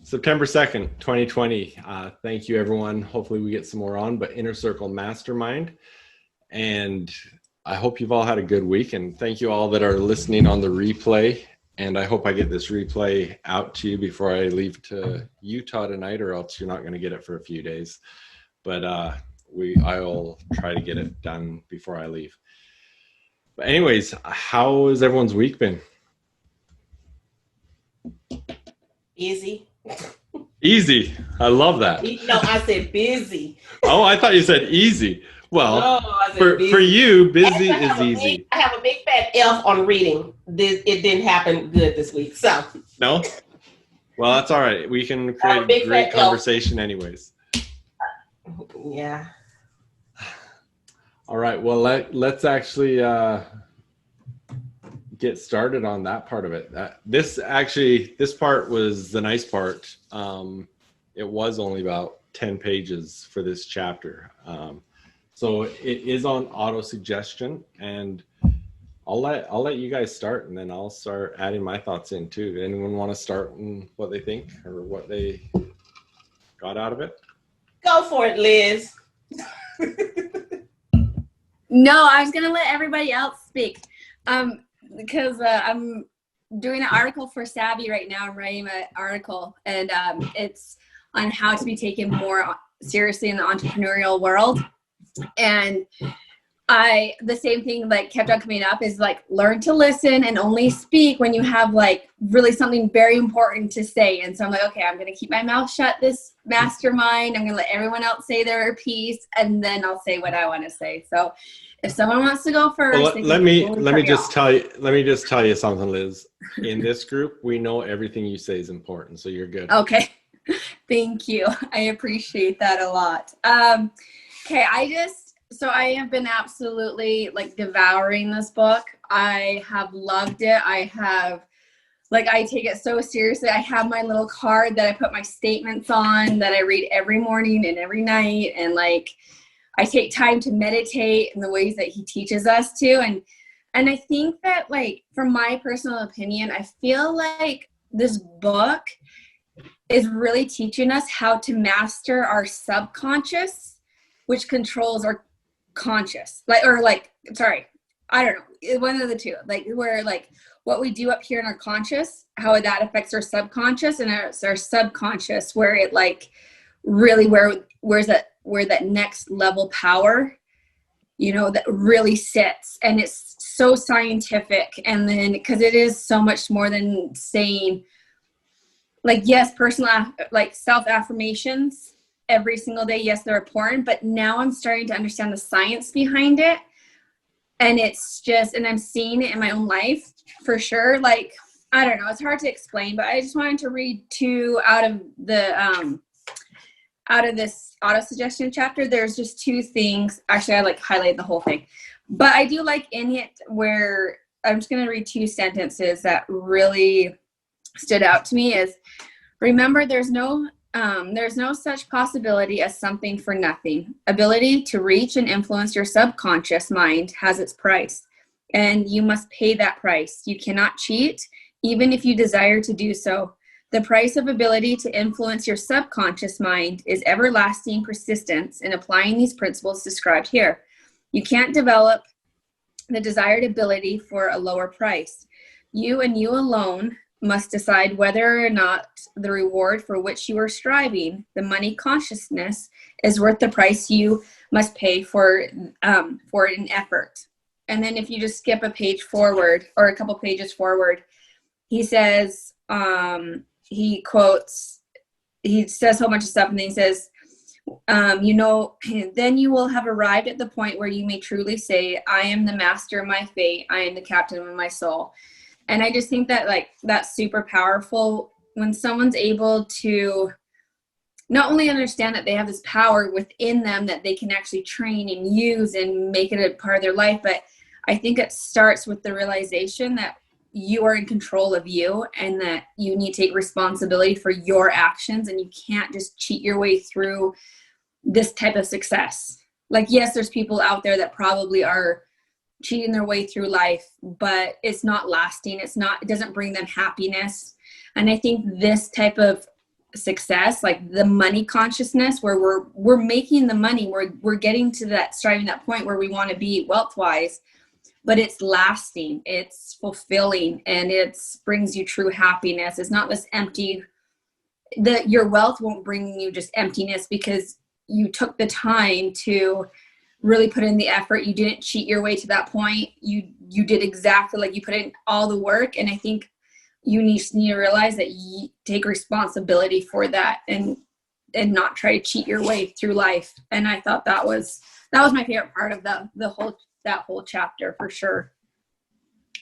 September 2nd, 2020. Thank you, everyone. Hopefully we get some more on, but Inner Circle Mastermind. And I hope you've all had a good week. And thank you all that are listening on the replay. And I hope I get this replay out to you before I leave to Utah tonight, or else you're not going to get it for a few days. But I'll try to get it done before I leave. But anyways, how has everyone's week been? Busy. Easy. I love that. No, I said busy. Oh, I thought you said easy. Well, no, for you, busy is easy. I have a big fat F on reading. It didn't happen good this week. So no? Well, that's all right. We can create a great conversation anyways. Yeah. All right. Well, let's actually get started on that part of it. This part was the nice part. It was only about 10 pages for this chapter. So it is on auto suggestion, and I'll let you guys start, and then I'll start adding my thoughts in too. Anyone want to start on what they think or what they got out of it? Go for it, Liz. No, I was gonna let everybody else speak. Because I'm doing an article for Savvy right now. I'm writing an article, and it's on how to be taken more seriously in the entrepreneurial world. And the same thing like kept on coming up is like, learn to listen and only speak when you have like really something very important to say. And so I'm like, okay, I'm going to keep my mouth shut this mastermind. I'm going to let everyone else say their piece, and then I'll say what I want to say. So if someone wants to go first, well, let me just tell you something, Liz. In this group, we know everything you say is important, so you're good. Okay. Thank you. I appreciate that a lot. Okay, I have been absolutely like devouring this book. I have loved it. I take it so seriously. I have my little card that I put my statements on that I read every morning and every night, and like I take time to meditate in the ways that he teaches us to. And I think that, like, from my personal opinion, I feel like this book is really teaching us how to master our subconscious, which controls our conscious. I don't know, one of the two. Like, where, like, what we do up here in our conscious, how that affects our subconscious, and our subconscious, where it, like, really where's that next level power, that really sits. And it's so scientific. And then, because it is so much more than saying, like, yes, personal, like self-affirmations every single day. Yes, they're important, but now I'm starting to understand the science behind it. And it's just, and I'm seeing it in my own life for sure. Like, I don't know, it's hard to explain, but I just wanted to read two out of this auto suggestion chapter. There's just two things. Actually, I like highlighted the whole thing, but I do like in it where I'm just going to read two sentences that really stood out to me is, remember, there's no such possibility as something for nothing. Ability to reach and influence your subconscious mind has its price, and you must pay that price. You cannot cheat, even if you desire to do so. The price of ability to influence your subconscious mind is everlasting persistence in applying these principles described here. You can't develop the desired ability for a lower price. You and you alone must decide whether or not the reward for which you are striving, the money consciousness, is worth the price you must pay for an effort. And then if you just skip a page forward, or a couple pages forward, he says, he says a whole bunch of stuff, and then he says, then you will have arrived at the point where you may truly say, I am the master of my fate. I am the captain of my soul. And I just think that, like, that's super powerful when someone's able to not only understand that they have this power within them that they can actually train and use and make it a part of their life. But I think it starts with the realization that you are in control of you, and that you need to take responsibility for your actions, and you can't just cheat your way through this type of success. Like, yes, there's people out there that probably are cheating their way through life, but it's not lasting. It doesn't bring them happiness. And I think this type of success, like the money consciousness, where we're making the money, we're getting to that, striving that point where we want to be wealth wise, but it's lasting, it's fulfilling, and it brings you true happiness. It's not this empty, that your wealth won't bring you just emptiness because you took the time to really put in the effort. You didn't cheat your way to that point. You did exactly, like, you put in all the work. And I think you need to realize that you take responsibility for that, and not try to cheat your way through life. And I thought that was my favorite part of that whole chapter, for sure.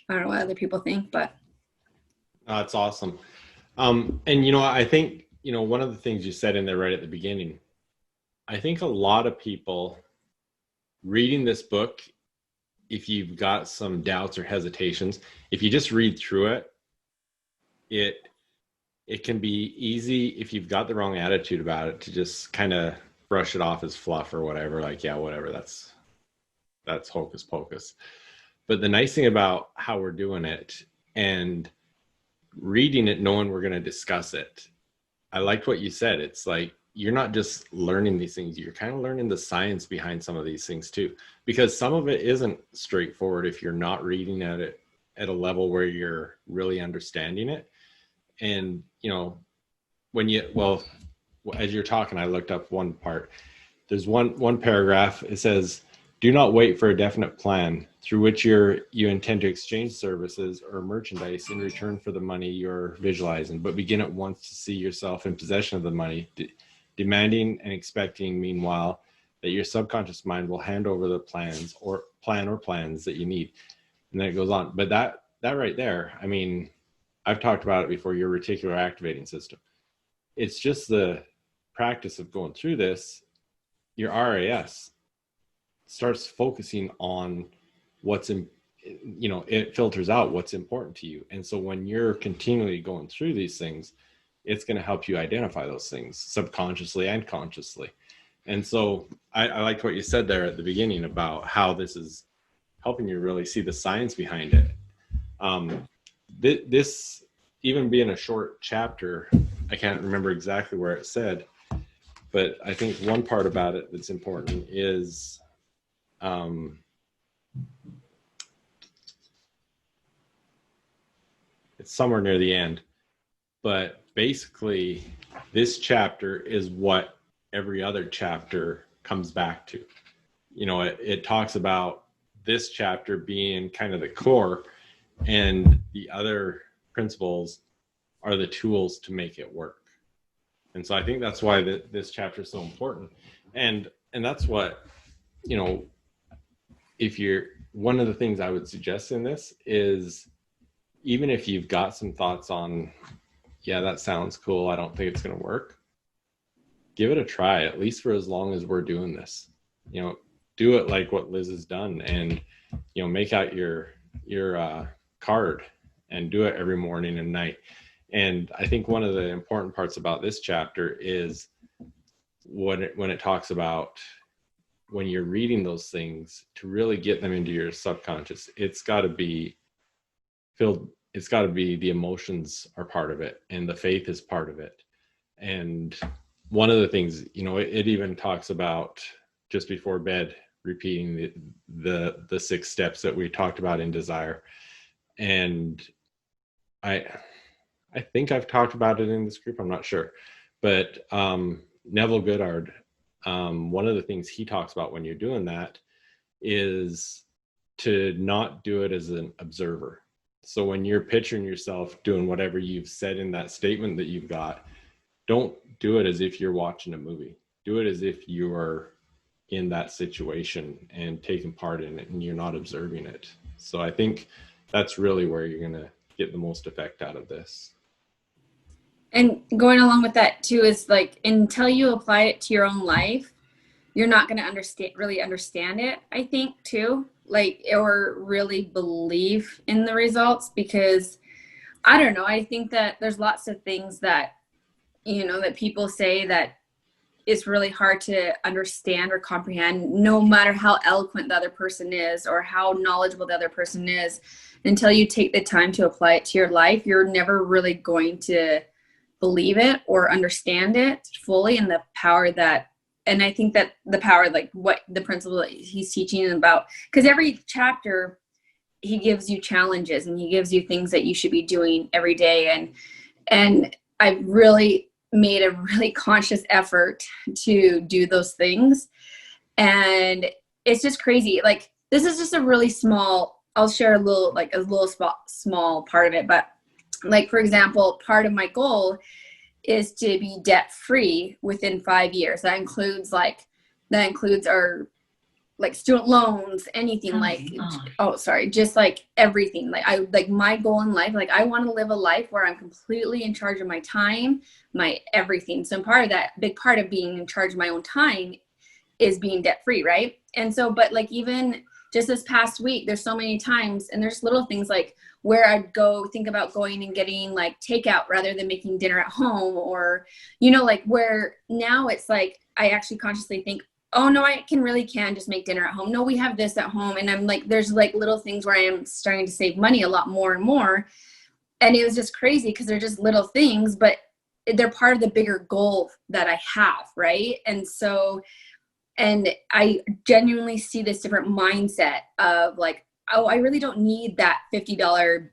I don't know what other people think, but That's awesome. And I think one of the things you said in there right at the beginning, I think a lot of people reading this book, if you've got some doubts or hesitations, if you just read through it, it can be easy, if you've got the wrong attitude about it, to just kind of brush it off as fluff or whatever, like, yeah, whatever, that's hocus pocus. But the nice thing about how we're doing it and reading it, knowing we're going to discuss it, I liked what you said. It's like, you're not just learning these things, you're kind of learning the science behind some of these things too, because some of it isn't straightforward if you're not reading at it at a level where you're really understanding it. And as you're talking, I looked up one part. There's one paragraph. It says, "Do not wait for a definite plan through which you intend to exchange services or merchandise in return for the money you're visualizing, but begin at once to see yourself in possession of the money, demanding and expecting, meanwhile, that your subconscious mind will hand over the plans or plans that you need." And then it goes on. But that right there, I mean, I've talked about it before, your reticular activating system. It's just the practice of going through this. Your RAS starts focusing on what's in, it filters out what's important to you. And so when you're continually going through these things, it's going to help you identify those things subconsciously and consciously. And so I liked what you said there at the beginning about how this is helping you really see the science behind it. This, even being a short chapter, I can't remember exactly where it said, but I think one part about it that's important is it's somewhere near the end, but basically this chapter is what every other chapter comes back to. It talks about this chapter being kind of the core, and the other principles are the tools to make it work. And so I think that's why this chapter is so important. And that's what, one of the things I would suggest in this is, even if you've got some thoughts on, yeah, that sounds cool, I don't think it's going to work, give it a try, at least for as long as we're doing this. Do it like what Liz has done, and, make out your card and do it every morning and night. And I think one of the important parts about this chapter is when it talks about when you're reading those things, to really get them into your subconscious, it's got to be the emotions are part of it, and the faith is part of it. And one of the things, it even talks about just before bed, repeating the 6 steps that we talked about in desire. And I think I've talked about it in this group, I'm not sure, but Neville Goddard, one of the things he talks about when you're doing that is to not do it as an observer. So when you're picturing yourself doing whatever you've said in that statement that you've got, don't do it as if you're watching a movie. Do it as if you are in that situation and taking part in it, and you're not observing it. So I think that's really where you're going to get the most effect out of this. And going along with that too is, like, until you apply it to your own life, you're not going to really understand it, I think, too, like, or really believe in the results, because I don't know, I think that there's lots of things that, that people say that it's really hard to understand or comprehend, no matter how eloquent the other person is or how knowledgeable the other person is. Until you take the time to apply it to your life, you're never really going to believe it or understand it fully, and the power that, and I think that the power, like what the principle that he's teaching about, because every chapter he gives you challenges and he gives you things that you should be doing every day. And I really made a really conscious effort to do those things. And it's just crazy. Like, this is just a really small, I'll share a little small part of it. But like, for example, part of my goal is to be debt free within 5 years. That includes our like student loans, anything, just like everything. Like my goal in life, like I want to live a life where I'm completely in charge of my time, my everything. So part of that, big part of being in charge of my own time is being debt free, right? And so, but like even just this past week, there's so many times, and there's little things like where I'd go think about going and getting like takeout rather than making dinner at home, or, you know, like where now it's like, I actually consciously think, oh no, I can just make dinner at home. No, we have this at home. And I'm like, there's like little things where I am starting to save money a lot more and more. And it was just crazy because they're just little things, but they're part of the bigger goal that I have. Right. And so, and I genuinely see this different mindset of like, oh, I really don't need that $50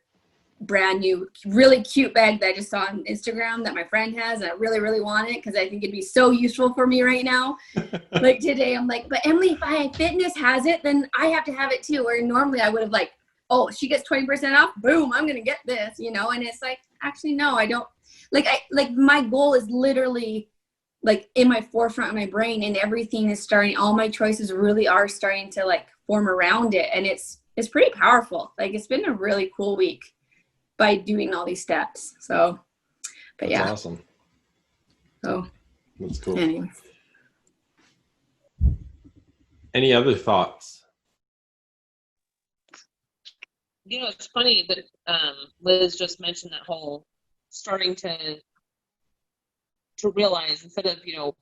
brand new, really cute bag that I just saw on Instagram that my friend has. And I really, really want it because I think it'd be so useful for me right now. Like today, I'm like, but Emily, if I Fitness has it, then I have to have it too. Where normally I would have like, oh, she gets 20% off. Boom, I'm going to get this, you know? And it's like, actually, no, I don't. Like, my goal is literally like in my forefront of my brain, and everything is starting, all my choices really are starting to like form around it. And it's pretty powerful. Like, it's been a really cool week by doing all these steps. So, but that's yeah. awesome. So that's cool. Anyways. Any other thoughts? You know, it's funny that Liz just mentioned that whole starting to realize, instead of, you know,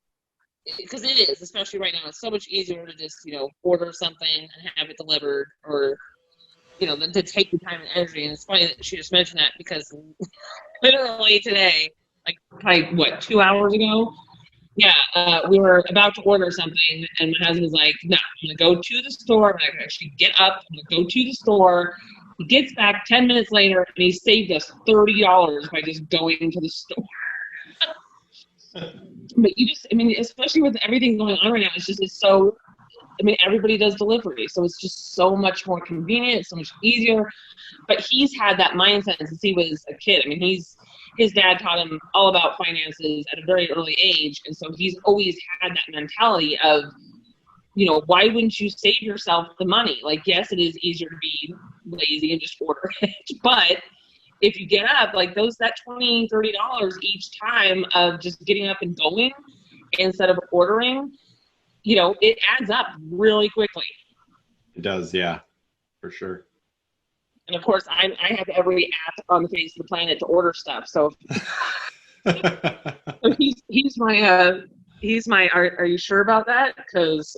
because it is, especially right now, it's so much easier to just, you know, order something and have it delivered, or, you know, than to take the time and energy. And it's funny that she just mentioned that, because literally today, like probably 2 hours ago, we were about to order something, and my husband was like, no, I'm gonna go to the store. I'm gonna actually get up, I'm gonna go to the store. He gets back 10 minutes later, and he saved us $30 by just going to the store. But you just, I mean, especially with everything going on right now, it's so, I mean, everybody does delivery, so it's just so much more convenient, so much easier. But he's had that mindset since he was a kid. I mean, his dad taught him all about finances at a very early age, and so he's always had that mentality of, you know, why wouldn't you save yourself the money? Like, yes, it is easier to be lazy and just order it, but if you get up, like that $20, $30 each time of just getting up and going instead of ordering, you know, it adds up really quickly. It does, yeah, for sure. And of course, I have every app on the face of the planet to order stuff. So he's my. Are you sure about that? Because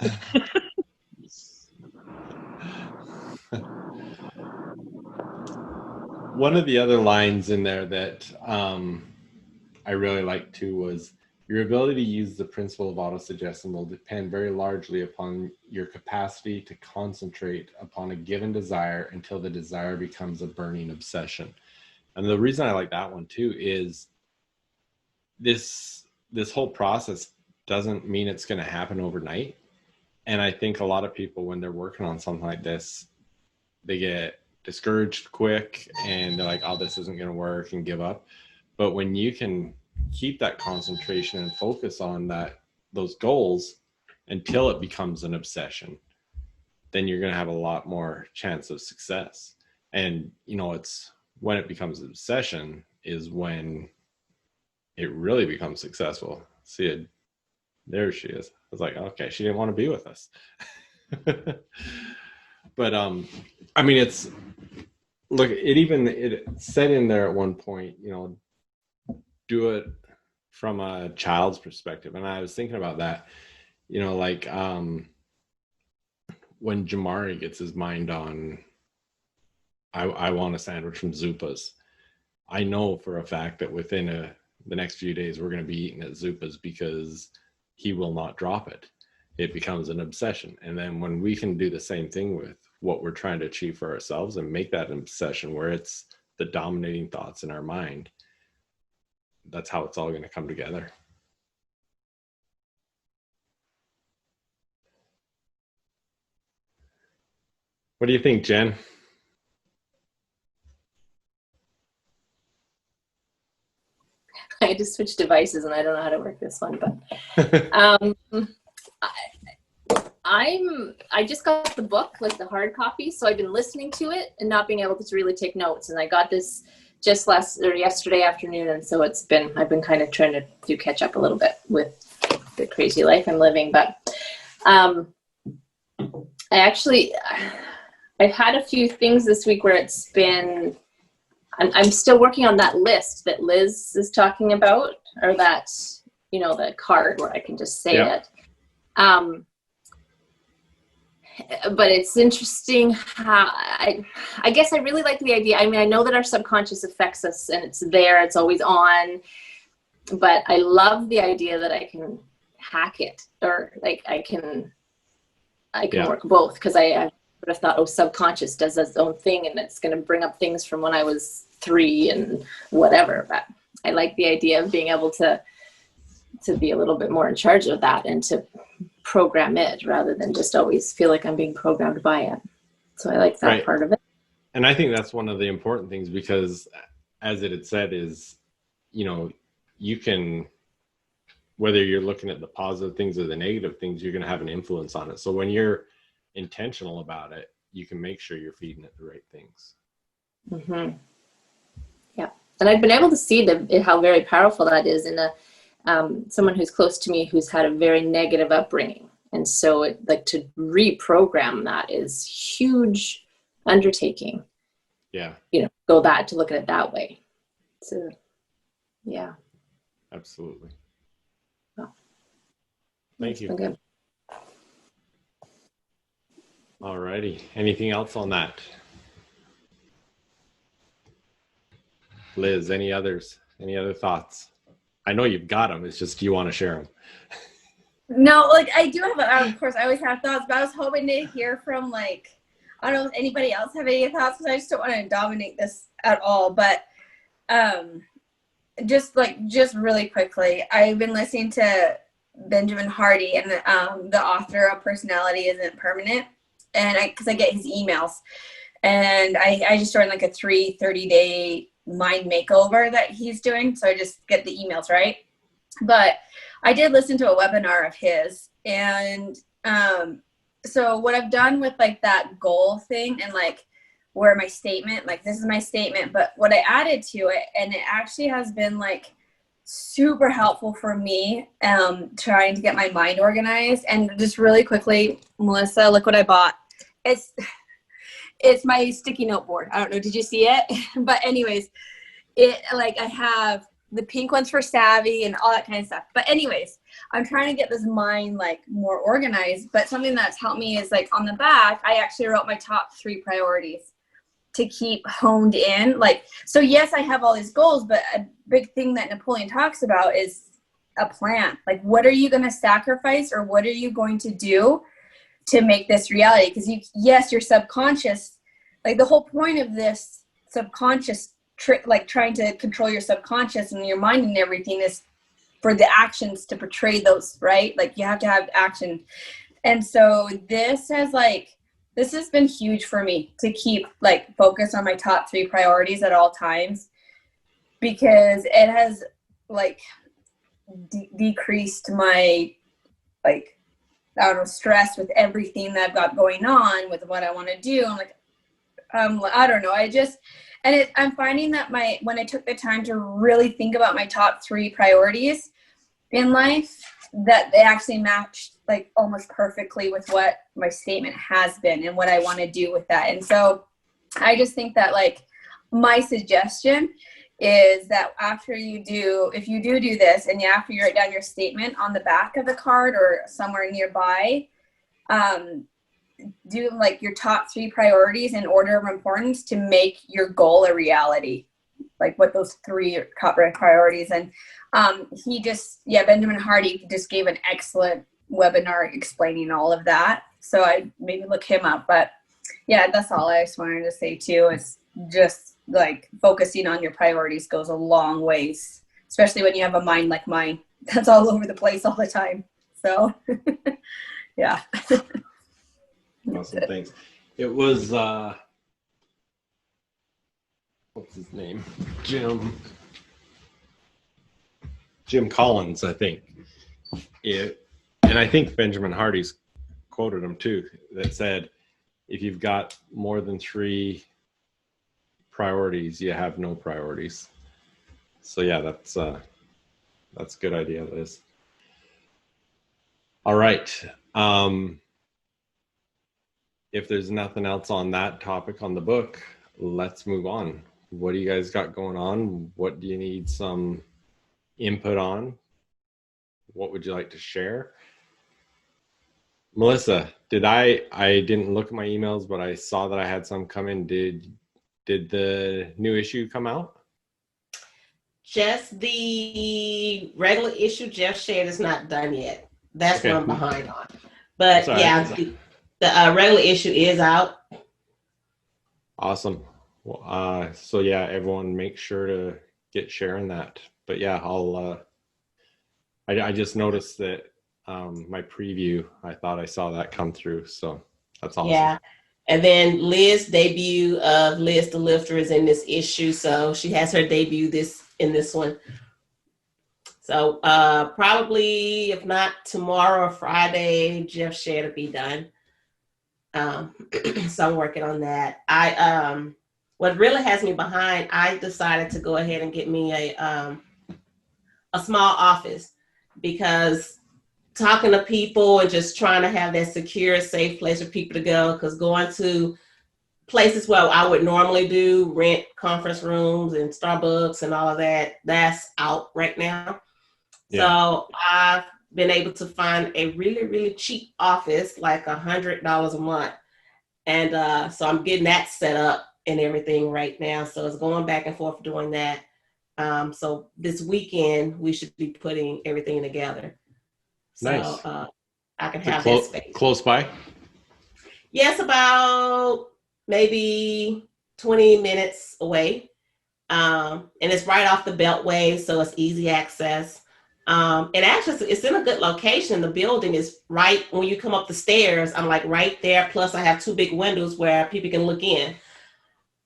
one of the other lines in there that I really liked too was, your ability to use the principle of autosuggestion will depend very largely upon your capacity to concentrate upon a given desire until the desire becomes a burning obsession. And the reason I like that one too is this whole process doesn't mean it's going to happen overnight. And I think a lot of people, when they're working on something like this, they get discouraged quick and they're like, oh, this isn't going to work, and give up. But when you can keep that concentration and focus on those goals until it becomes an obsession, then you're going to have a lot more chance of success. And, you know, it's when it becomes an obsession is when it really becomes successful. See it, there she is. I was like, okay, she didn't want to be with us. But I mean, it said in there at one point, you know, do it from a child's perspective. And I was thinking about that, you know, like when Jamari gets his mind on, I want a sandwich from Zupa's, I know for a fact that within the next few days we're going to be eating at Zupa's because he will not drop it. It becomes an obsession. And then when we can do the same thing with what we're trying to achieve for ourselves and make that an obsession where it's the dominating thoughts in our mind, that's how it's all going to come together. What do you think, Jen? I just switched devices and I don't know how to work this one, but I just got the book, like the hard copy, so I've been listening to it and not being able to really take notes. And I got this just yesterday afternoon, and so I've been kind of trying to do catch up a little bit with the crazy life I'm living. But I've had a few things this week where it's been. I'm still working on that list that Liz is talking about, or that, the card where I can just say it. But it's interesting how I guess I really like the idea. I mean, I know that our subconscious affects us and it's there, it's always on, but I love the idea that I can hack it, or like I can work both, because I would have thought, subconscious does its own thing and it's going to bring up things from when I was 3 and whatever. But I like the idea of being able to be a little bit more in charge of that and to program it rather than just always feel like I'm being programmed by it. So I like that part of it. And I think that's one of the important things, because as it had said is, you can, whether you're looking at the positive things or the negative things, you're going to have an influence on it. So when you're intentional about it, you can make sure you're feeding it the right things. Mm-hmm. Yeah. And I've been able to see how very powerful that is in someone who's close to me who's had a very negative upbringing. And so to reprogram that is huge undertaking. Yeah. To look at it that way. So, yeah. Absolutely. Well, thank you. Okay. All righty. Anything else on that? Liz, any other thoughts? I know you've got them. It's just, do you want to share them? No, I do have, of course, I always have thoughts, but I was hoping to hear from, I don't know if anybody else have any thoughts, because I just don't want to dominate this at all. But just really quickly, I've been listening to Benjamin Hardy, and the author of Personality Isn't Permanent, and because I get his emails, and I just joined a 30-day mind makeover that he's doing, so I just get the emails, right? But I did listen to a webinar of his, and so what I've done with that goal thing, and where my statement, this is my statement, but what I added to it, and it actually has been super helpful for me trying to get my mind organized. And just really quickly, Melissa, look what I bought. It's my sticky note board. I don't know, did you see it? But anyways, I have the pink ones for savvy and all that kind of stuff. But anyways, I'm trying to get this mind more organized. But something that's helped me is on the back, I actually wrote my top 3 priorities to keep honed in. So yes, I have all these goals, but a big thing that Napoleon talks about is a plan. What are you going to sacrifice, or what are you going to do to make this reality? Because your subconscious, the whole point of this subconscious trick, trying to control your subconscious and your mind and everything, is for the actions to portray those, right? You have to have action. And so this has been huge for me to keep focus on my top 3 priorities at all times, because it has decreased my I don't know, stress with everything that I've got going on with what I want to do. I'm I don't know. I'm finding that when I took the time to really think about my top 3 priorities in life, that they actually matched almost perfectly with what my statement has been and what I want to do with that. And so I just think that my suggestion is that if you do this, and after you write down your statement on the back of the card or somewhere nearby, do your top 3 priorities in order of importance to make your goal a reality. like what those 3 top priorities. And Benjamin Hardy just gave an excellent webinar explaining all of that. So I maybe look him up. But yeah, that's all I just wanted to say too, is just like focusing on your priorities goes a long ways, especially when you have a mind like mine that's all over the place all the time. So yeah. Awesome, thanks. It was what's his name? Jim Collins, I think. And I think Benjamin Hardy's quoted him too, that said, if you've got more than 3 priorities, you have no priorities. So yeah, that's a good idea, Liz. All right. If there's nothing else on that topic on the book, let's move on. What do you guys got going on? What do you need some input on? What would you like to share? Melissa, I didn't look at my emails, but I saw that I had some come in. Did the new issue come out? Just the regular issue Jeff shared is not done yet. That's Okay. what I'm behind on. But That's yeah, all right. the regular issue is out. Awesome. Well, so yeah, everyone make sure to get sharing that. But yeah, I just noticed that my preview, I thought I saw that come through. So that's awesome. Yeah. And then Liz's debut of Liz the Lifter is in this issue. So she has her debut in this one. So probably, if not tomorrow or Friday, Jeff shared to be done. So I'm working on that. What really has me behind, I decided to go ahead and get me a small office, because talking to people and just trying to have that secure, safe place for people to go, because going to places where I would normally rent conference rooms and Starbucks and all of that, that's out right now. Yeah. So I've been able to find a really, really cheap office, like $100 a month. And so I'm getting that set up and everything right now. So it's going back and forth doing that. So this weekend, we should be putting everything together. So nice. I can have that space. Close by? Yes, about maybe 20 minutes away. And it's right off the Beltway, so it's easy access. And actually, it's in a good location. The building is right when you come up the stairs. I'm like right there. Plus, I have 2 big windows where people can look in.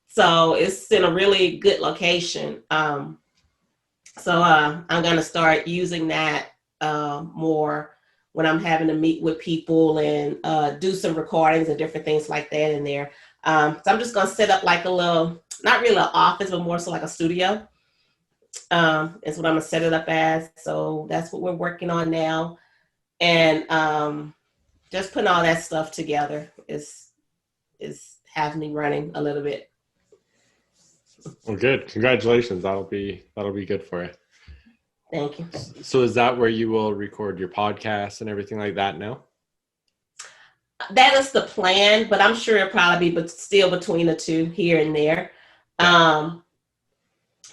So it's in a really good location. So I'm going to start using that more when I'm having to meet with people and do some recordings and different things like that in there. So I'm just going to set up like a little, not really an office, but more so like a studio. Is what I'm going to set it up as. So that's what we're working on now. And just putting all that stuff together is having me running a little bit. Well, good. Congratulations. That'll be good for you. Thank you. So is that where you will record your podcasts and everything like that now? That is the plan, but I'm sure it'll probably be still between the 2 here and there. Yeah.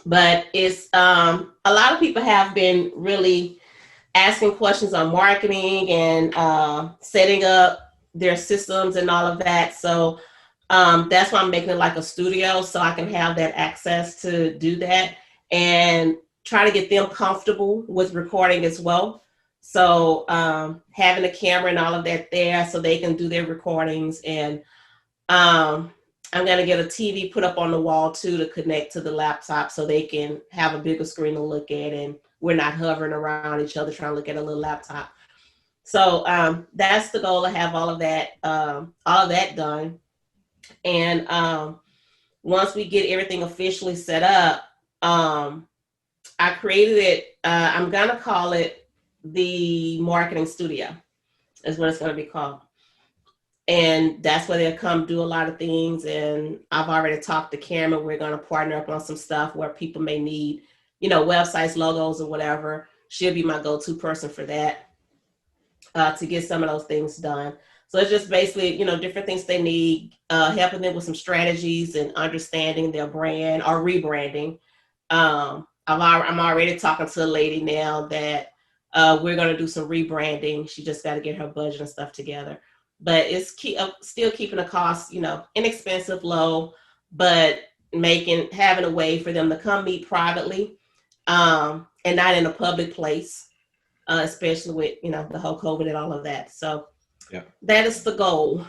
But it's a lot of people have been really asking questions on marketing and setting up their systems and all of that. So that's why I'm making it like a studio, so I can have that access to do that and try to get them comfortable with recording as well. So having a camera and all of that there so they can do their recordings. And I'm going to get a TV put up on the wall too to connect to the laptop so they can have a bigger screen to look at, and we're not hovering around each other trying to look at a little laptop. So that's the goal, to have all of that done. And once we get everything officially set up, I created it. I'm going to call it the Marketing Studio is what it's going to be called. And that's where they'll come do a lot of things. And I've already talked to Cameron. We're going to partner up on some stuff where people may need, websites, logos, or whatever. She'll be my go-to person for that, to get some of those things done. So it's just basically, different things they need, helping them with some strategies and understanding their brand or rebranding. I'm already talking to a lady now that we're going to do some rebranding. She just got to get her budget and stuff together. But it's still keeping the cost, inexpensive, low, but having a way for them to come meet privately and not in a public place, especially with, the whole COVID and all of that. So yeah, that is the goal.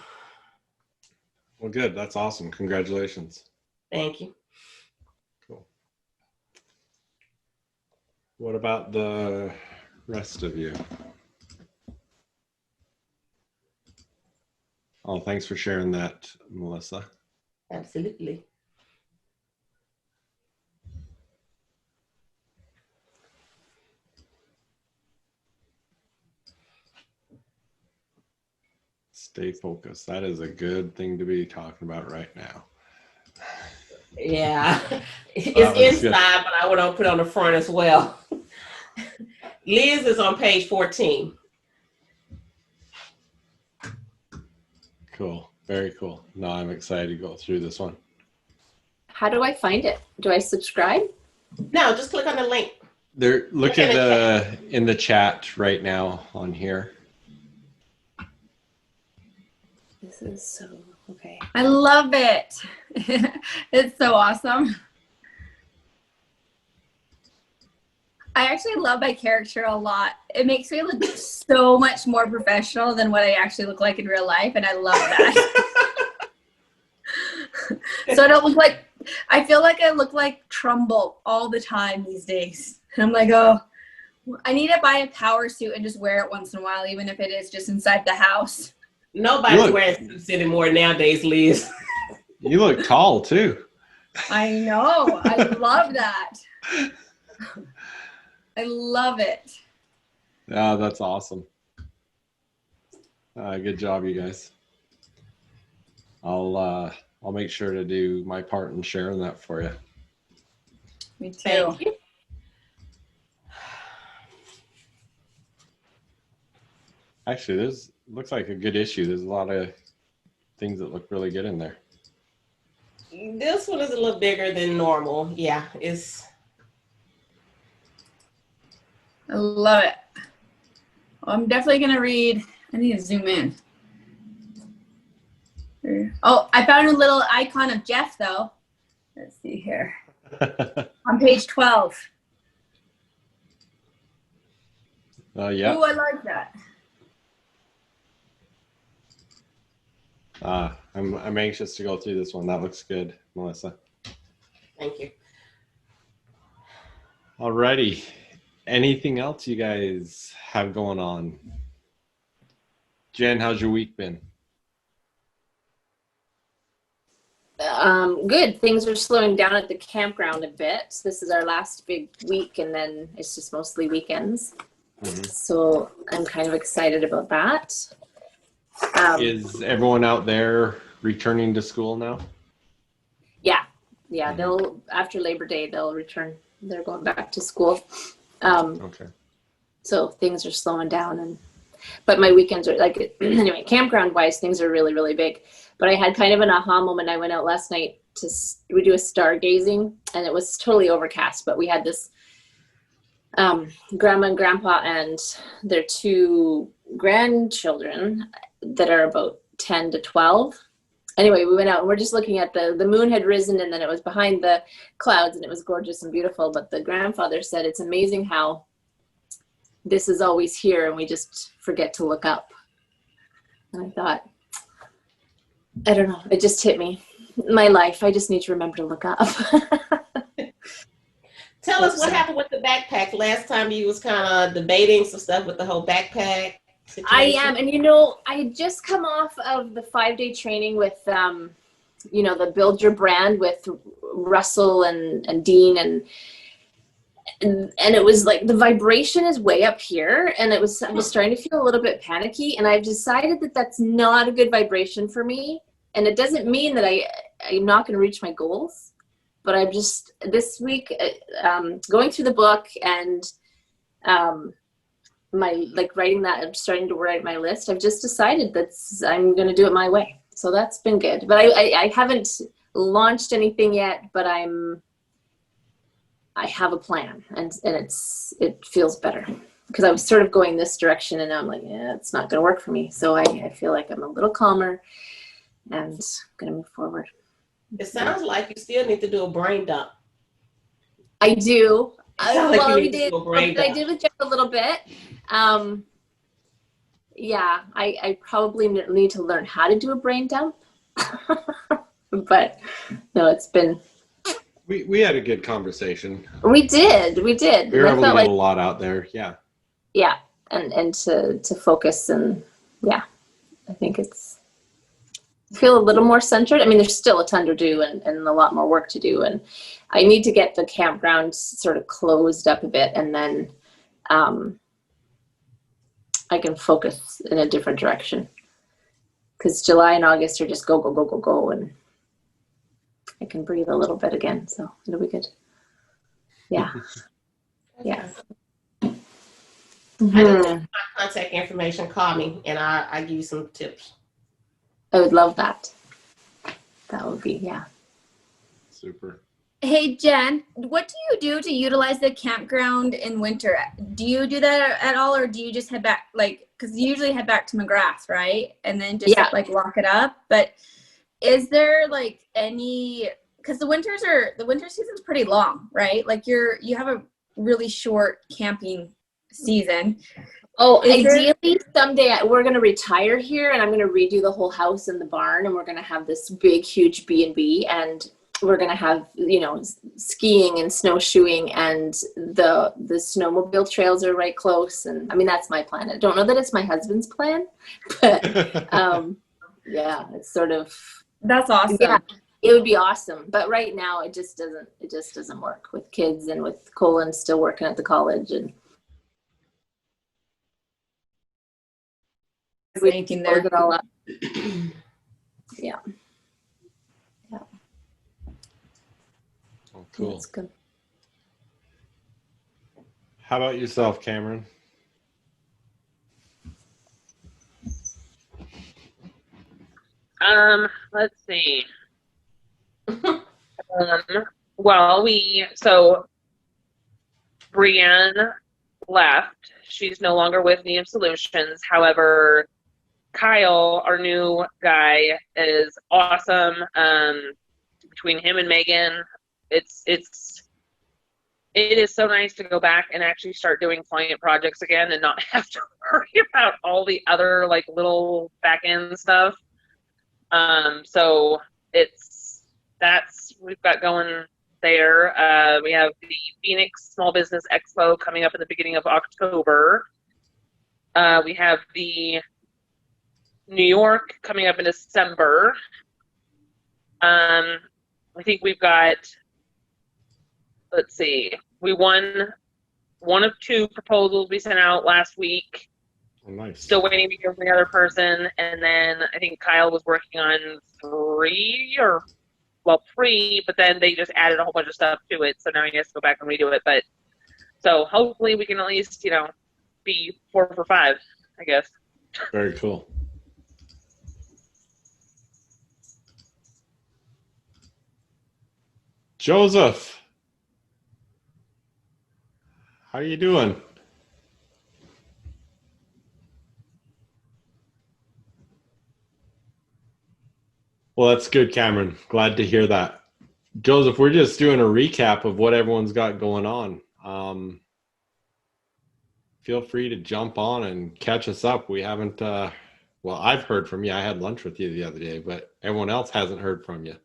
Well, good. That's awesome. Congratulations. Thank you. Cool. What about the rest of you? Oh, thanks for sharing that, Melissa. Absolutely. Stay focused. That is a good thing to be talking about right now. Yeah, it's good. inside, but I would put it on the front as well. Liz is on page 14. Cool. Very cool. No, I'm excited to go through this one. How do I find it? Do I subscribe? No, just click on the link. Look at in the chat right now on here. This is so okay. I love it. It's so awesome. I actually love my character a lot. It makes me look so much more professional than what I actually look like in real life, and I love that. So I don't look like, I feel like I look like Trumbull all the time these days. And I'm like, oh, I need to buy a power suit and just wear it once in a while, even if it is just inside the house. Nobody's wearing suits anymore nowadays, Liz. You look tall too. I know. I love that. I love it. Yeah, that's awesome. Good job, you guys. I'll make sure to do my part in sharing that for you. Me too. Thank you. Actually, this looks like a good issue. There's a lot of things that look really good in there. This one is a little bigger than normal. Yeah, I love it. I'm definitely going to read. I need to zoom in. Oh, I found a little icon of Jeff, though. Let's see here. On page 12. Yeah. Ooh, I like that. I'm anxious to go through this one. That looks good, Melissa. Thank you. Alrighty. Anything else you guys have going on? Jen, how's your week been? Good. Things are slowing down at the campground a bit. This is our last big week, and then it's just mostly weekends. Mm-hmm. So I'm kind of excited about that. Is everyone out there returning to school now? Yeah. They'll after Labor Day they'll return. They're going back to school. Okay. So things are slowing down, but my weekends are like anyway. Campground wise, things are really, really big. But I had kind of an aha moment. I went out last night we do a stargazing, and it was totally overcast. But we had this grandma and grandpa and their two grandchildren that are about 10 to 12. Anyway, we went out and we're just looking at the moon had risen, and then it was behind the clouds, and it was gorgeous and beautiful. But the grandfather said, it's amazing how this is always here and we just forget to look up. And I thought, I don't know, it just hit me. My life, I just need to remember to look up. Tell us what happened with the backpack. Last time you was kind of debating some stuff with the whole backpack situation. I am, and I had just come off of the 5-day training with, the Build Your Brand with Russell and Dean, and it was like the vibration is way up here, and I was starting to feel a little bit panicky, and I've decided that that's not a good vibration for me, and it doesn't mean that I'm not going to reach my goals, but I'm just this week going through the book and writing that. I'm starting to write my list. I've just decided that I'm going to do it my way, so that's been good. But I haven't launched anything yet, but I'm I have a plan, and it feels better, because I was sort of going this direction, and now I'm like, yeah, it's not going to work for me. So I feel like I'm a little calmer and going to move forward. It sounds like you still need to do a brain dump. I do. I did with Jeff a little bit. Yeah, I probably need to learn how to do a brain dump. But no, it's been. We had a good conversation. We did. We were able to get a lot out there. Yeah. Yeah, and to focus, and yeah, I think I feel a little more centered. I mean, there's still a ton to do and a lot more work to do, and I need to get the campground sort of closed up a bit, and then I can focus in a different direction, because July and August are just go, and I can breathe a little bit again, so it'll be good. Yeah. Yeah. I just want my contact information. Call me, and I give you some tips. I would love that. That would be, yeah. Super. Hey, Jen, what do you do to utilize the campground in winter? Do you do that at all, or do you just head back, like, because you usually head back to McGrath, right? And then just like lock it up. But is there like any, because the winter season's pretty long, right? Like you have a really short camping season. Oh, ideally someday we're going to retire here, and I'm going to redo the whole house and the barn, and we're going to have this big, huge B&B, and we're going to have, skiing and snowshoeing, and the snowmobile trails are right close. And I mean, that's my plan. I don't know that it's my husband's plan, but yeah, it's sort of, that's awesome. Yeah, it would be awesome. But right now it just doesn't work with kids, and with Colin still working at the college, and anything there. It all up. Yeah. Oh, cool. That's good. How about yourself, Cameron? Let's see. Well, so Brienne left. She's no longer with Needham Solutions. However, Kyle, our new guy, is awesome. Between him and Megan, it is so nice to go back and actually start doing client projects again and not have to worry about all the other like little back end stuff. So we've got going there. We have the Phoenix Small Business Expo coming up in the beginning of October. We have the New York coming up in December. I think we've got, let's see, we won one of 2 proposals we sent out last week. Oh, nice. Still waiting to hear from the other person. And then I think Kyle was working on 3, but then they just added a whole bunch of stuff to it. So now he has to go back and redo it. But so hopefully we can at least, be 4 for 5, I guess. Very cool. Joseph, how are you doing? Well, that's good, Cameron. Glad to hear that. Joseph, we're just doing a recap of what everyone's got going on. Feel free to jump on and catch us up. We haven't, well, I've heard from you. I had lunch with you the other day, but everyone else hasn't heard from you.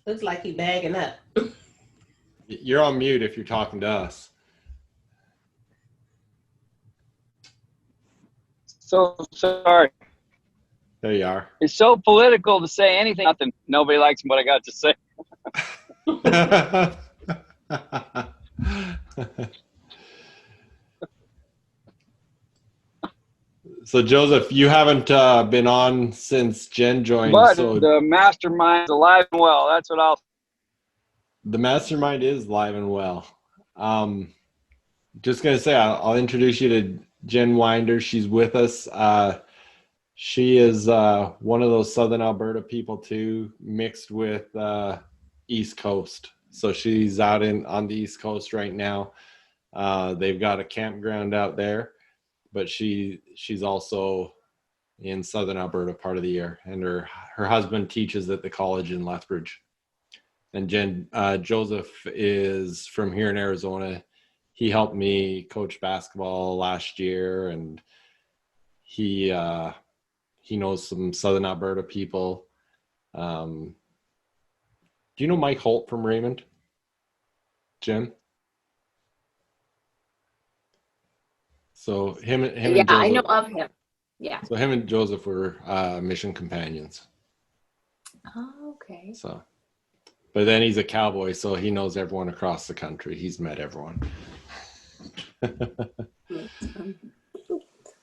Looks like he's bagging up. You're on mute if you're talking to us. So sorry. There you are. It's so political to say anything. Nothing. Nobody likes what I got to say. So Joseph, you haven't been on since Jen joined. But so the mastermind's alive and well. That's what I'll. The mastermind is live and well. Just gonna say, I'll introduce you to Jen Winder. She's with us. She is one of those Southern Alberta people too, mixed with East Coast. So she's out on the East Coast right now. They've got a campground out there, but she's also in Southern Alberta part of the year, and her husband teaches at the college in Lethbridge. And Joseph is from here in Arizona. He helped me coach basketball last year, and he knows some Southern Alberta people. Do you know Mike Holt from Raymond? Jim? So him and Joseph, I know of him. Yeah. So him and Joseph were mission companions. Oh, okay. So, but then he's a cowboy, so he knows everyone across the country. He's met everyone.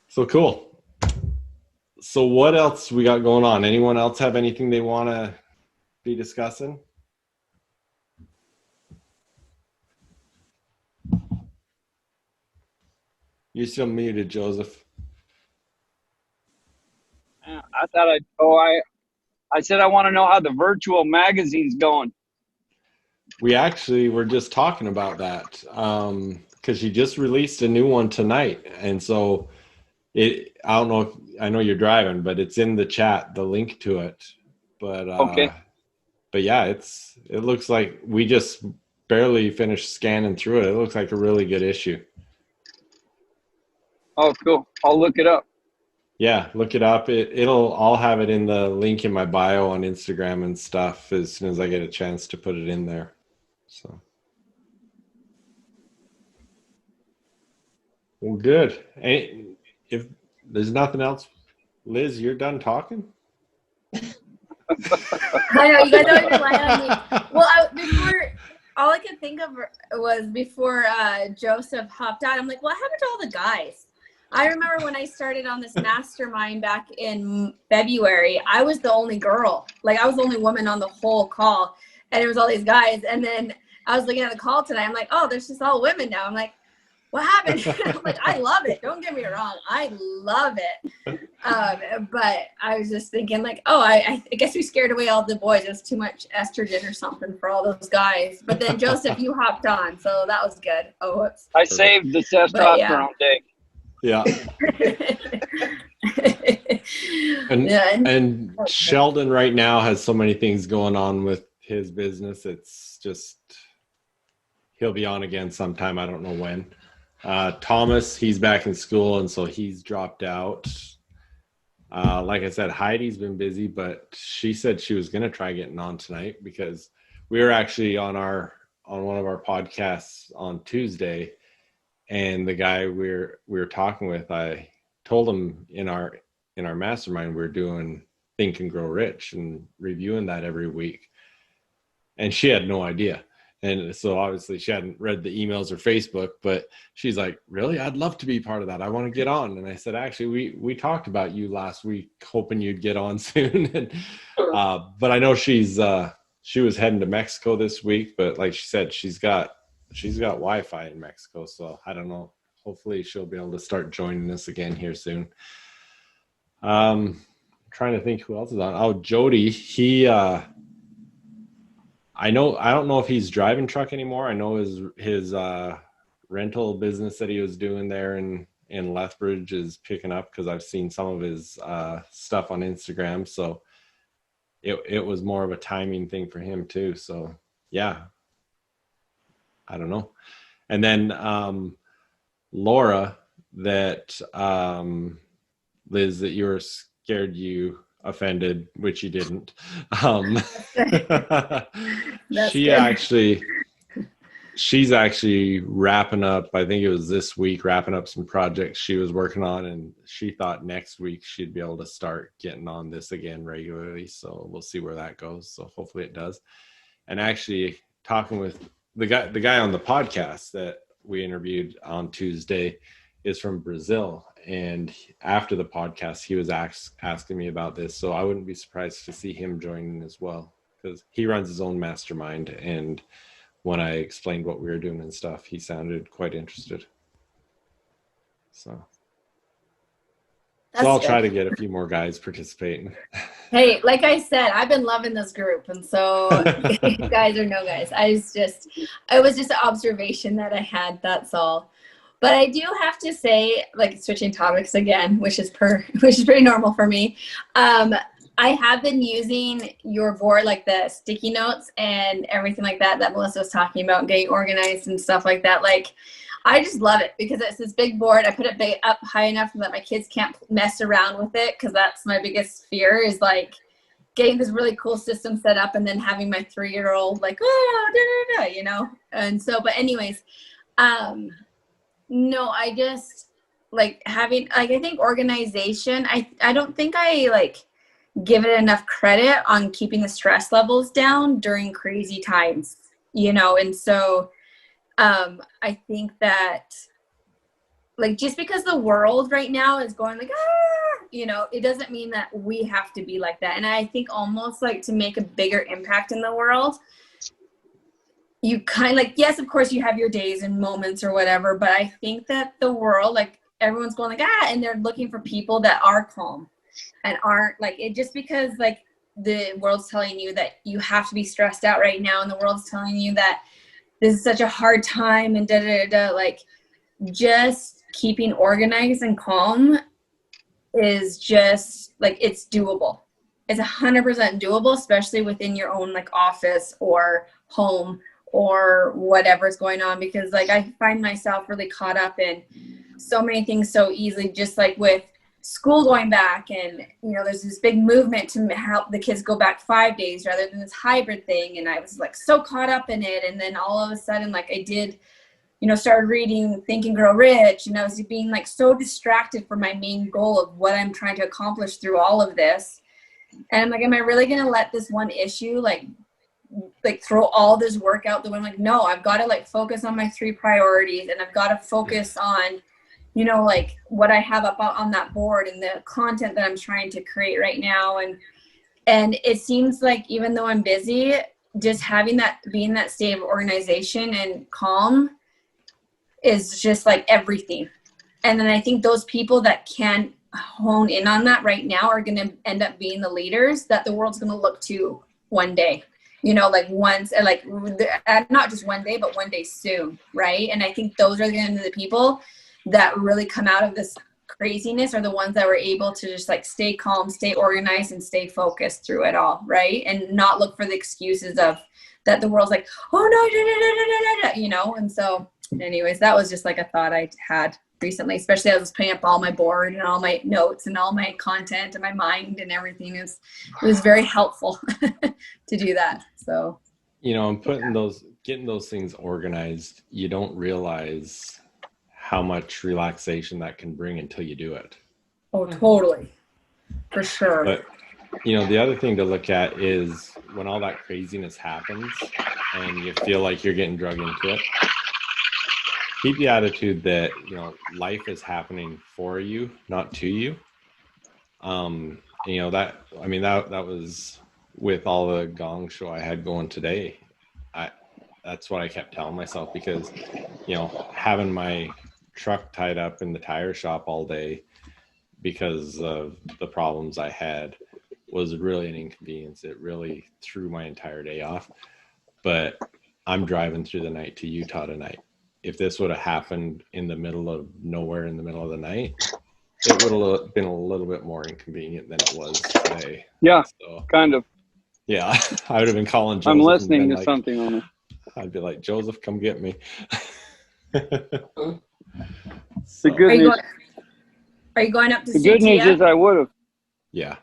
So cool. So what else we got going on? Anyone else have anything they want to be discussing? You're still muted, Joseph. I thought I said I want to know how the virtual magazine's going. We actually were just talking about that because she just released a new one tonight, and so I don't know if I know you're driving, but it's in the chat, the link to it. But Okay. But yeah, it looks like we just barely finished scanning through it. It looks like a really good issue. Oh, cool. I'll look it up. Yeah, look it up. I'll have it in the link in my bio on Instagram and stuff as soon as I get a chance to put it in there. So, well, good. And if there's nothing else, Liz, you're done talking? I know you guys always rely on me. Well, before all I could think of was before Joseph hopped out. I'm like, what happened to all the guys? I remember when I started on this mastermind back in February, I was the only girl. Like I was the only woman on the whole call, and it was all these guys. And then I was looking at the call tonight. I'm like, oh, there's just all women now. I'm like, what happened? I'm like, I love it. Don't get me wrong. I love it. But I was just thinking like, oh, I guess we scared away all the boys. It was too much estrogen or something for all those guys. But then Joseph, you hopped on. So that was good. Oh, whoops. I saved the testosterone day. Yeah. And Sheldon right now has so many things going on with his business. It's just, he'll be on again sometime. I don't know when. Thomas, he's back in school, and so he's dropped out. Like I said, Heidi's been busy, but she said she was going to try getting on tonight because we were actually on one of our podcasts on Tuesday, and the guy we were talking with, I told him in our mastermind we're doing Think and Grow Rich and reviewing that every week, and she had no idea. And so obviously she hadn't read the emails or Facebook, but she's like, really? I'd love to be part of that. I want to get on. And I said, actually, we talked about you last week, hoping you'd get on soon. And, but I know she was heading to Mexico this week, but like she said, she's got Wi-Fi in Mexico. So I don't know. Hopefully she'll be able to start joining us again here soon. Trying to think who else is on. Oh, Jody, I don't know if he's driving truck anymore. I know his rental business that he was doing there in Lethbridge is picking up because I've seen some of his stuff on Instagram. So it was more of a timing thing for him too. So yeah, I don't know. And then Laura, that Liz, that you were scared you offended, which you didn't. She's actually wrapping up, I think it was this week, wrapping up some projects she was working on, and she thought next week she'd be able to start getting on this again regularly. So we'll see where that goes. So hopefully it does. And actually talking with the guy on the podcast that we interviewed on Tuesday is from Brazil. And after the podcast, he was asking me about this. So I wouldn't be surprised to see him joining as well, because he runs his own mastermind. And when I explained what we were doing and stuff, he sounded quite interested. So That's So I'll good. try to get a few more guys participating. Hey, like I said, I've been loving this group, and so guys or no guys, it was just an observation that I had. That's all. But I do have to say, like switching topics again, which is pretty normal for me. I have been using your board, like the sticky notes and everything like that Melissa was talking about, getting organized and stuff like that. Like, I just love it because it's this big board. I put it up high enough that my kids can't mess around with it, because that's my biggest fear, is like getting this really cool system set up and then having my 3-year-old like, oh, da, da, da, you know? And so, but anyways, no, I just like having, like, I think organization, I don't think I like give it enough credit on keeping the stress levels down during crazy times, you know? And so, I think that, like, just because the world right now is going like, you know, it doesn't mean that we have to be like that. And I think almost like to make a bigger impact in the world, you kind of like, yes, of course you have your days and moments or whatever, but I think that the world, like, everyone's going like, and they're looking for people that are calm and aren't like it, just because like the world's telling you that you have to be stressed out right now, and the world's telling you that this is such a hard time and like, just keeping organized and calm is just like, it's doable. It's 100% doable, especially within your own like office or home or whatever's going on, because like I find myself really caught up in so many things so easily, just like with school going back, and you know, there's this big movement to help the kids go back 5 days rather than this hybrid thing, and I was like so caught up in it, and then all of a sudden, like, I did, you know, started reading Think and Grow Rich, and I was being like so distracted from my main goal of what I'm trying to accomplish through all of this. And I'm like, am I really gonna let this one issue like throw all this work out the window? Like, no, I've got to like focus on my 3 priorities, and I've got to focus on, you know, like what I have up on that board and the content that I'm trying to create right now. And it seems like even though I'm busy, just having that, being that state of organization and calm is just like everything. And then I think those people that can hone in on that right now are going to end up being the leaders that the world's going to look to one day, you know, like once, like not just one day, but one day soon. Right. And I think those are going to be the people that really come out of this craziness, are the ones that were able to just like stay calm, stay organized, and stay focused through it all, right? And not look for the excuses of that the world's like, oh no, you know? And so anyways, that was just like a thought I had recently, especially as I was putting up all my board and all my notes and all my content and my mind and everything. It was very helpful to do that. So, you know, I'm getting those things organized, you don't realize how much relaxation that can bring until you do it. Oh, totally. For sure. But, you know, the other thing to look at is when all that craziness happens and you feel like you're getting drugged into it, keep the attitude that, you know, life is happening for you, not to you. You know, that was with all the gong show I had going today. That's what I kept telling myself, because, you know, having my truck tied up in the tire shop all day because of the problems I had was really an inconvenience. It really threw my entire day off. But I'm driving through the night to Utah tonight. If this would have happened in the middle of nowhere in the middle of the night, it would have been a little bit more inconvenient than it was today. Yeah, so, kind of. Yeah, I would have been calling Joseph. I'm listening to something on it. I'd be like, Joseph, come get me. The good news. Are you going up to the good news is I would have. Yeah.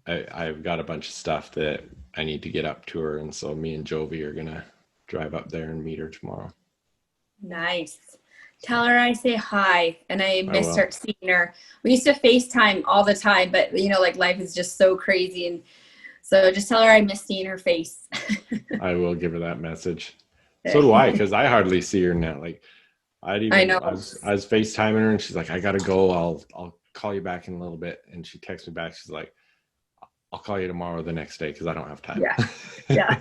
I've got a bunch of stuff that I need to get up to her, and so me and Jovi are gonna drive up there and meet her tomorrow. Nice. Tell her I say hi, and I miss her, seeing her. We used to FaceTime all the time, but you know, like life is just so crazy, and so just tell her I miss seeing her face. I will give her that message. So do I, because I hardly see her now. Like I know. I was FaceTiming her, and she's like, "I gotta go. I'll call you back in a little bit." And she texts me back. She's like, "I'll call you tomorrow or the next day because I don't have time." Yeah.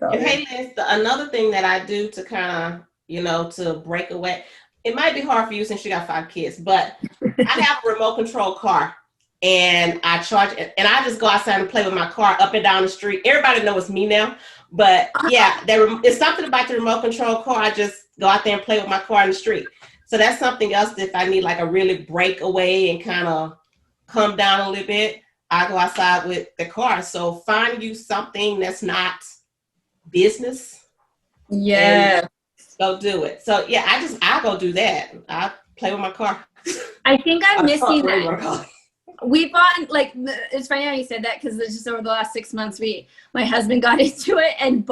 And hey, Liz, another thing that I do to kind of, you know, to break away, it might be hard for you since you got 5 kids, but I have a remote control car and I charge it and I just go outside and play with my car up and down the street. Everybody knows it's me now, but yeah, it's something about the remote control car. I just go out there and play with my car in the street. So that's something else that if I need like a really breakaway and kind of come down a little bit, I go outside with the car. So find you something that's not business. Yeah. Go do it. So yeah, I go do that. I play with my car. I think I'm missing that. We bought, like, it's funny how you said that because it's just over the last 6 months, my husband got into it and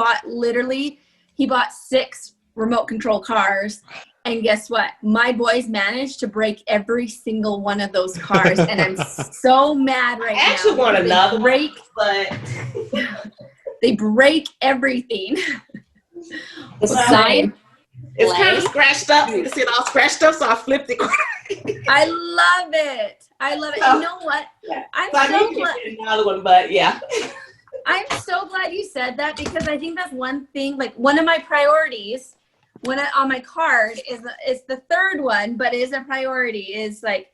he bought 6 remote control cars. And guess what? My boys managed to break every single one of those cars. And I'm so mad right now. I actually want another break, but they break everything. The sign. It's kind of scratched up. You can see it all scratched up, so I flipped it. I love it. You know what? I'm so glad. Another one, but yeah. I'm so glad you said that because I think that's one thing. Like one of my priorities on my card is the third one, but it is a priority. Is like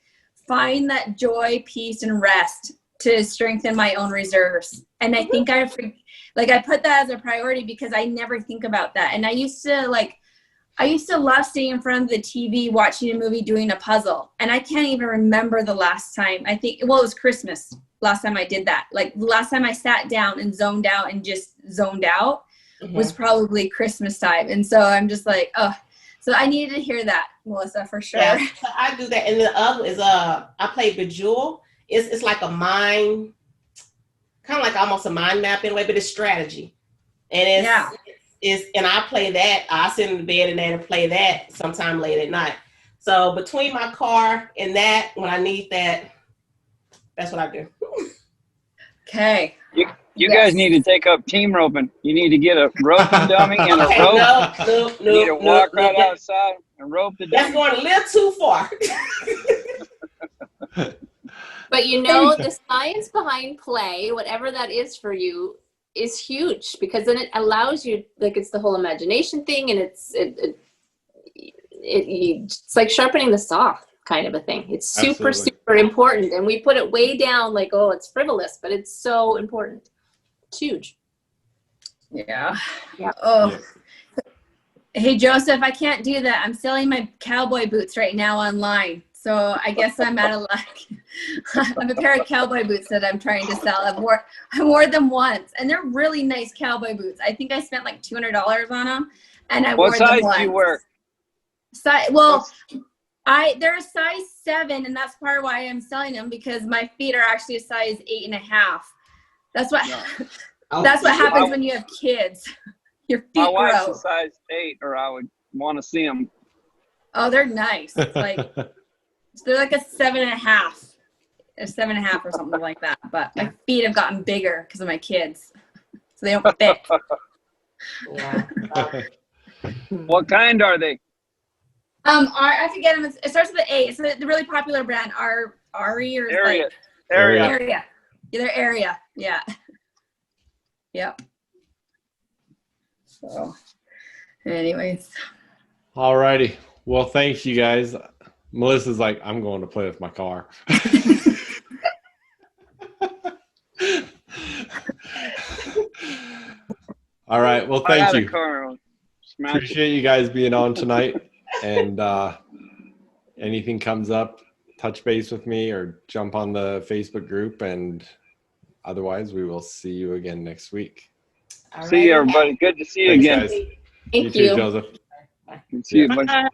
find that joy, peace, and rest to strengthen my own reserves. And I think I put that as a priority because I never think about that. And I used to love sitting in front of the TV, watching a movie, doing a puzzle. And I can't even remember the last time. It was Christmas last time I did that. Like the last time I sat down and zoned out and just zoned out was probably Christmas time. And so I'm just like, oh, so I needed to hear that, Melissa, for sure. Yeah, so I do that. And the other is I play Bejeweled. It's like a mind, kind of like almost a mind map in a way, but it's strategy. And and I play that. I sit in the bed and play that sometime late at night. So between my car and that, when I need that, that's what I do. Okay. You guys need to take up team roping. You need to get a roping dummy and a rope. No, you need to walk outside and rope the dummy. That's going a little too far. But the science behind play, whatever that is for you, is huge because then it allows you, like it's the whole imagination thing, and it's like sharpening the saw kind of a thing. It's super, super important, and we put it way down like, oh, it's frivolous, but it's so important. It's huge. Yeah. Oh. Yeah. Hey, Joseph, I can't do that. I'm selling my cowboy boots right now online. So I guess I'm out of luck. I have a pair of cowboy boots that I'm trying to sell. I wore them once, and they're really nice cowboy boots. I think I spent like $200 on them, and I wore them once. What size do you wear? They're a size 7, and that's part of why I'm selling them because my feet are actually a size 8.5. That's what happens when you have kids. Your feet grow. My wife's a size 8, or I would want to see them. Oh, they're nice. It's like. They're like a 7.5, or 7.5 or something like that. But my feet have gotten bigger because of my kids, so they don't fit. Yeah. What kind are they? I forget them. It starts with an A. It's the really popular brand. Ari or Area. Area. Yeah, they're Area. Yeah. Yep. So, anyways. All righty. Well, thanks you guys. Melissa's like, I'm going to play with my car. All right. Well, thank you. Appreciate you guys being on tonight. And anything comes up, touch base with me or jump on the Facebook group. And otherwise, we will see you again next week. See you, everybody. Good to see you again. Guys. Thank you too, Joseph. See you. Bye.